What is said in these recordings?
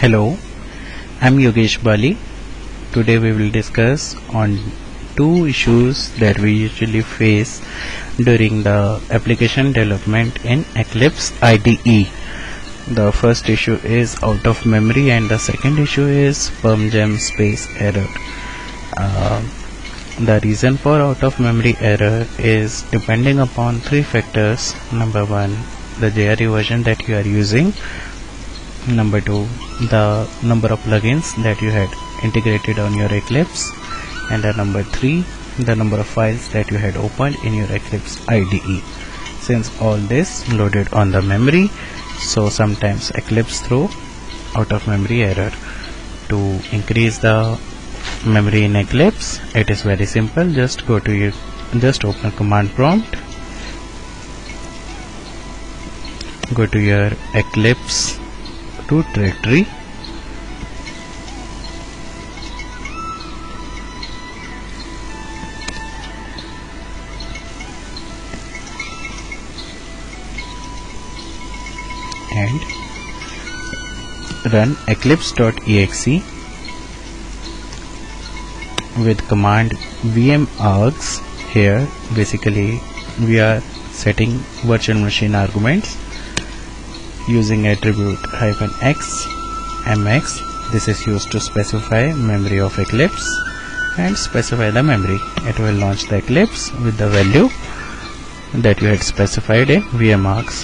Hello, I'm Yogesh Bali. Today we will discuss on two issues that we usually face during the application development in Eclipse IDE. The first issue is out of memory and the second issue is PermGenSpaceError. The reason for out of memory error is depending upon three factors. Number one, the JRE version that you are using. Number two, the number of plugins that you had integrated on your Eclipse, and number three, the number of files that you had opened in your Eclipse IDE. Since all this loaded on the memory, so sometimes Eclipse throw out of memory error. To increase the memory in Eclipse, it is very simple. Just open command prompt, go to your Eclipse root directory, and run eclipse.exe with command vmargs. Here basically we are setting virtual machine arguments using attribute -x mx. This is used to specify memory of Eclipse and specify the memory. It will launch the Eclipse with the value that you had specified in vmargs.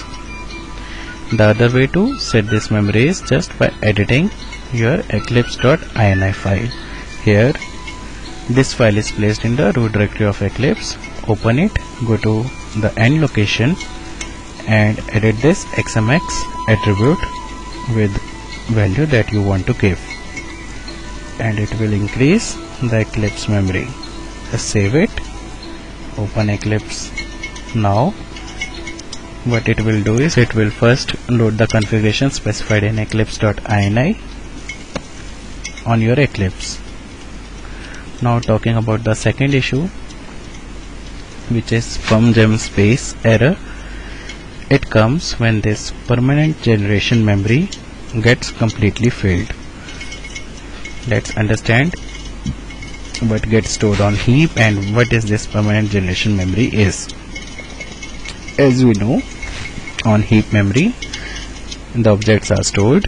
The other way to set this memory is just by editing your eclipse.ini file. Here this file is placed in the root directory of Eclipse. Open it, go to the end location and edit this xmx attribute with value that you want to give, and it will increase the Eclipse memory. Just save it, open Eclipse. Now what it will do is it will first load the configuration specified in eclipse.ini on your Eclipse. Now talking about the second issue, which is PermGenSpaceError. It comes when this permanent generation memory gets completely filled. Let's understand what gets stored on heap and what is this permanent generation memory is. As we know, on heap memory the objects are stored.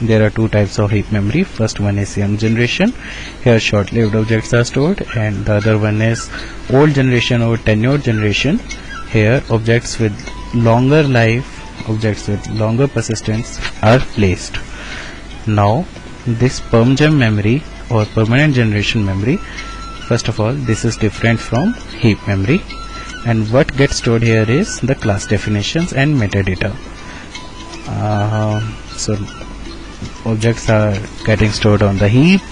There are two types of heap memory. First one is young generation. Here short-lived objects are stored, and the other one is old generation or tenured generation. Here objects with longer life, objects with longer persistence are placed. Now this PermGen memory or permanent generation memory, first of all, this is different from heap memory, and what gets stored here is the class definitions and metadata. So objects are getting stored on the heap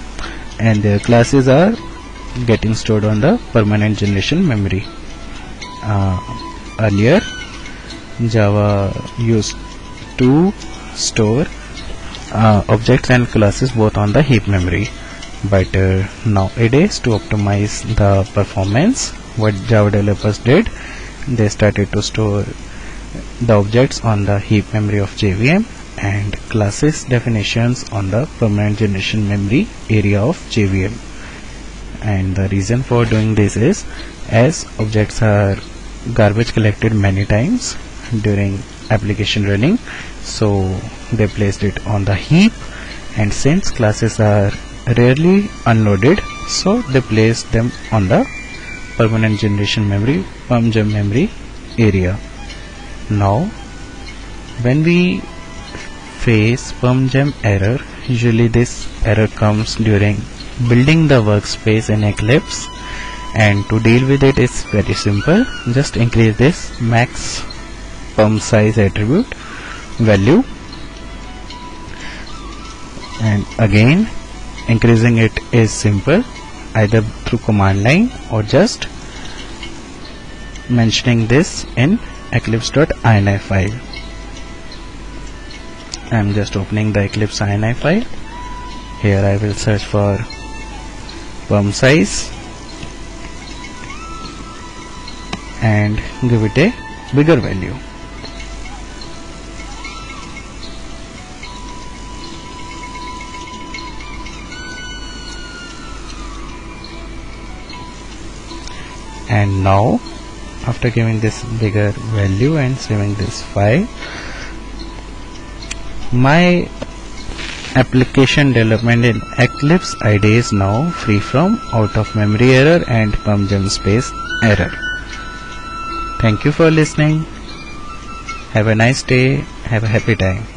and their classes are getting stored on the permanent generation memory. Earlier Java used to store objects and classes both on the heap memory, but nowadays, to optimize the performance, what Java developers did, they started to store the objects on the heap memory of JVM and classes definitions on the permanent generation memory area of JVM. And the reason for doing this is, as objects are garbage collected many times during application running, so they placed it on the heap, and since classes are rarely unloaded, so they placed them on the permanent generation memory, PermGen memory area. Now when we face PermGen error, usually this error comes during building the workspace in Eclipse, and to deal with it is very simple. Just increase this max perm size attribute value, and again increasing it is simple, either through command line or just mentioning this in eclipse.ini file. I am just opening the Eclipse ini file. Here I will search for perm size and give it a bigger value. And now after giving this bigger value and saving this file, my application development in Eclipse IDE is now free from out of memory error and PermGenSpaceError. Thank you for listening. Have a nice day. Have a happy time.